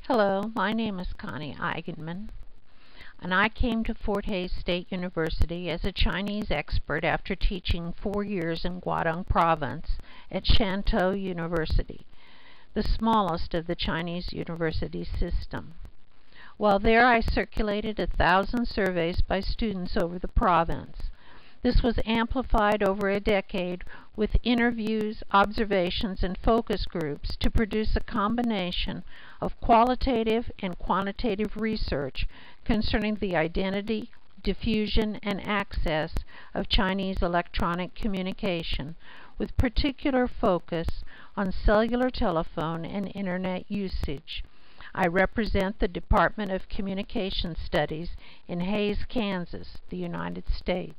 Hello, my name is Connie Eigenmann, and I came to Fort Hays State University as a Chinese expert after teaching 4 years in Guangdong Province at Shantou University, the smallest of the Chinese university system. While there, I circulated 1,000 surveys by students over the province. This was amplified over a decade with interviews, observations, and focus groups to produce a combination of qualitative and quantitative research concerning the identity, diffusion, and access of Chinese electronic communication, with particular focus on cellular telephone and internet usage. I represent the Department of Communication Studies in Hays, Kansas, the United States.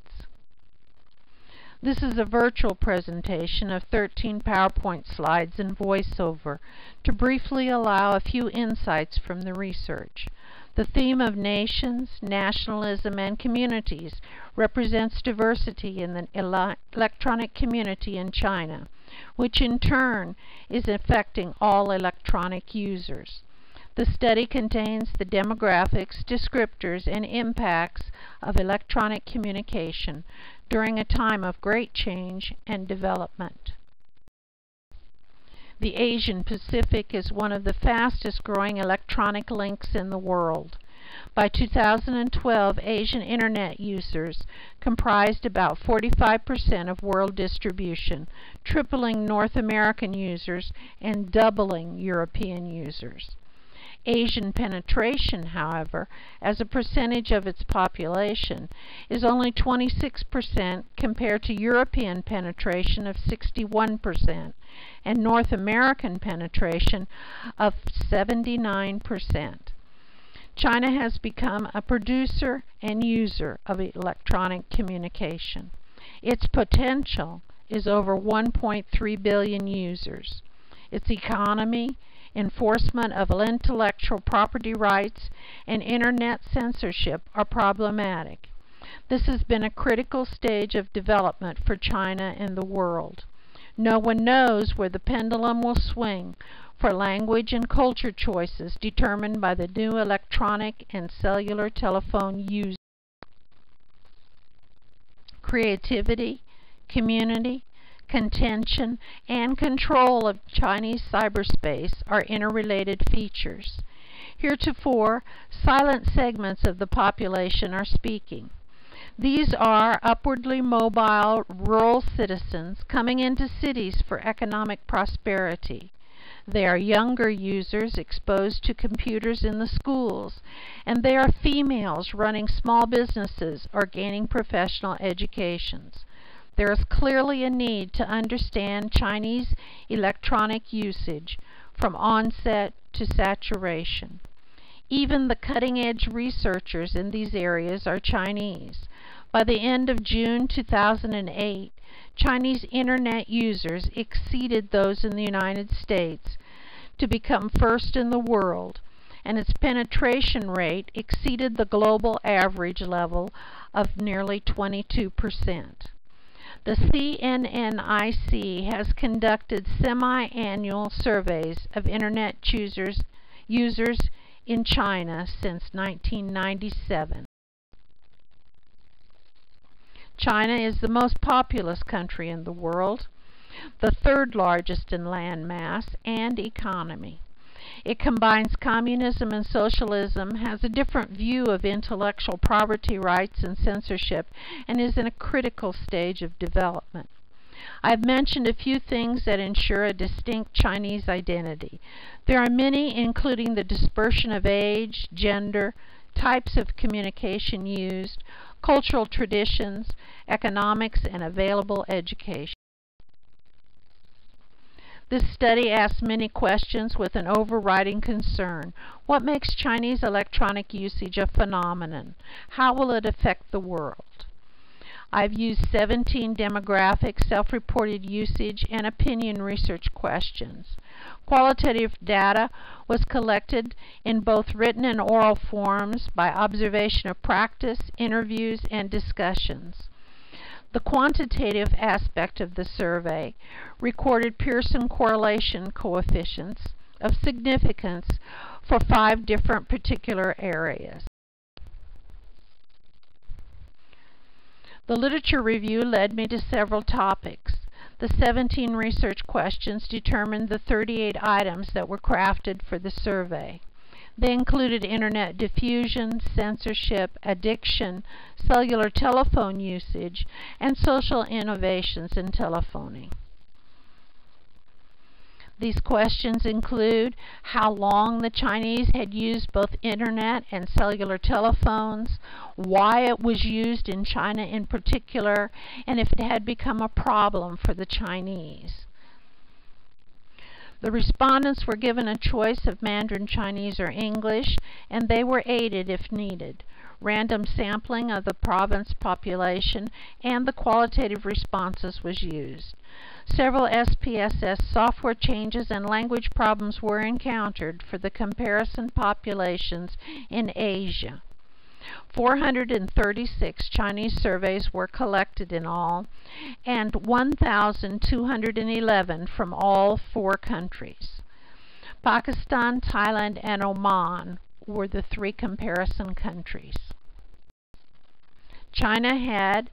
This is a virtual presentation of 13 PowerPoint slides and voiceover to briefly allow a few insights from the research. The theme of nations, nationalism, and communities represents diversity in the electronic community in China, which in turn is affecting all electronic users. The study contains the demographics, descriptors, and impacts of electronic communication during a time of great change and development. The Asian Pacific is one of the fastest growing electronic links in the world. By 2012, Asian Internet users comprised about 45% of world distribution, tripling North American users and doubling European users. Asian penetration, however, as a percentage of its population, is only 26% compared to European penetration of 61% and North American penetration of 79%. China has become a producer and user of electronic communication. Its potential is over 1.3 billion users. Its economy, enforcement of intellectual property rights, and internet censorship are problematic. This has been a critical stage of development for China and the world. No one knows where the pendulum will swing for language and culture choices determined by the new electronic and cellular telephone use. Creativity, community, contention, and control of Chinese cyberspace are interrelated features. Heretofore, silent segments of the population are speaking. These are upwardly mobile rural citizens coming into cities for economic prosperity. They are younger users exposed to computers in the schools, and they are females running small businesses or gaining professional educations. There is clearly a need to understand Chinese electronic usage from onset to saturation. Even the cutting-edge researchers in these areas are Chinese. By the end of June 2008, Chinese Internet users exceeded those in the United States to become first in the world, and its penetration rate exceeded the global average level of nearly 22%. The CNNIC has conducted semi-annual surveys of Internet users in China since 1997. China is the most populous country in the world, the third largest in land mass and economy. It combines communism and socialism, has a different view of intellectual property rights and censorship, and is in a critical stage of development. I've mentioned a few things that ensure a distinct Chinese identity. There are many, including the dispersion of age, gender, types of communication used, cultural traditions, economics, and available education. This study asks many questions with an overriding concern. What makes Chinese electronic usage a phenomenon? How will it affect the world? I've used 17 demographic, self-reported usage, and opinion research questions. Qualitative data was collected in both written and oral forms by observation of practice, interviews, and discussions. The quantitative aspect of the survey recorded Pearson correlation coefficients of significance for 5 different particular areas. The literature review led me to several topics. The 17 research questions determined the 38 items that were crafted for the survey. They included internet diffusion, censorship, addiction, cellular telephone usage, and social innovations in telephoning. These questions include how long the Chinese had used both internet and cellular telephones, why it was used in China in particular, and if it had become a problem for the Chinese. The respondents were given a choice of Mandarin Chinese or English, and they were aided if needed. Random sampling of the province population and the qualitative responses was used. Several SPSS software changes and language problems were encountered for the comparison populations in Asia. 436 Chinese surveys were collected in all, and 1,211 from all 4 countries. Pakistan, Thailand, and Oman were the 3 comparison countries. China had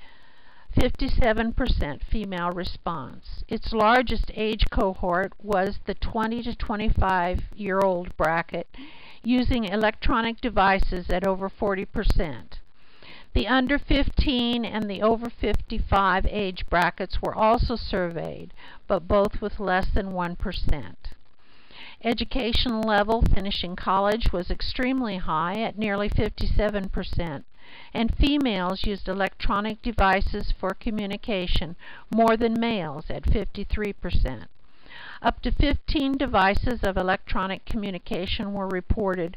57% female response. Its largest age cohort was the 20 to 25-year-old bracket, using electronic devices at over 40%. The under 15 and the over 55 age brackets were also surveyed, but both with less than 1%. Educational level finishing college was extremely high at nearly 57%, and females used electronic devices for communication more than males at 53%. Up to 15 devices of electronic communication were reported,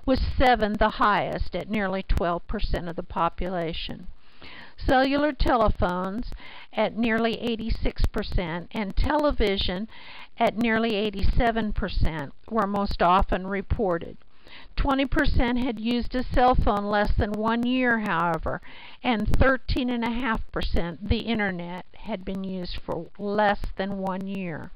with 7 the highest at nearly 12% of the population. Cellular telephones at nearly 86% and television at nearly 87% were most often reported. 20% had used a cell phone less than 1 year, however, and 13.5% the internet had been used for less than 1 year.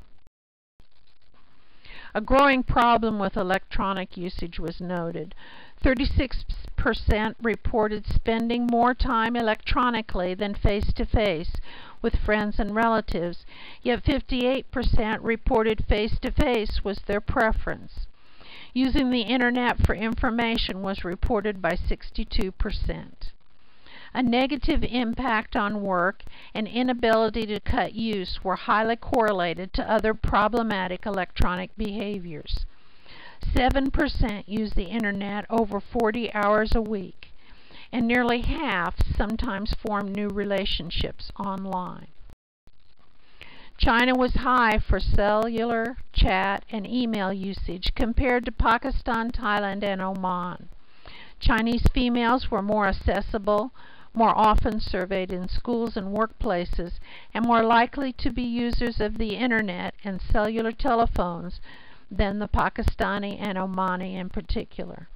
A growing problem with electronic usage was noted. 36% reported spending more time electronically than face-to-face with friends and relatives, yet 58% reported face-to-face was their preference. Using the internet for information was reported by 62%. A negative impact on work and inability to cut use were highly correlated to other problematic electronic behaviors. 7% use the internet over 40 hours a week, and nearly half sometimes form new relationships online. China was high for cellular, chat, and email usage compared to Pakistan, Thailand, and Oman. Chinese females were more accessible, more often surveyed in schools and workplaces, and more likely to be users of the internet and cellular telephones than the Pakistani and Omani in particular.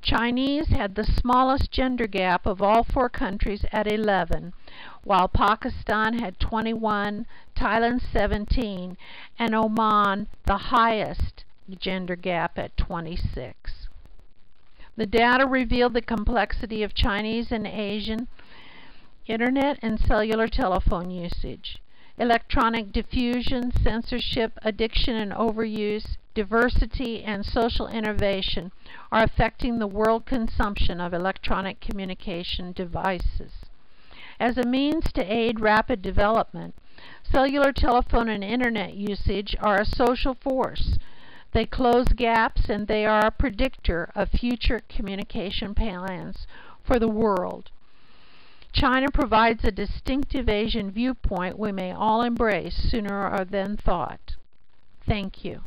Chinese had the smallest gender gap of all 4 countries at 11, while Pakistan had 21, Thailand 17, and Oman the highest gender gap at 26. The data revealed the complexity of Chinese and Asian internet and cellular telephone usage. Electronic diffusion, censorship, addiction and overuse, diversity, and social innovation are affecting the world consumption of electronic communication devices. As a means to aid rapid development, cellular telephone and internet usage are a social force. They close gaps, and they are a predictor of future communication plans for the world. China provides a distinctive Asian viewpoint we may all embrace sooner than thought. Thank you.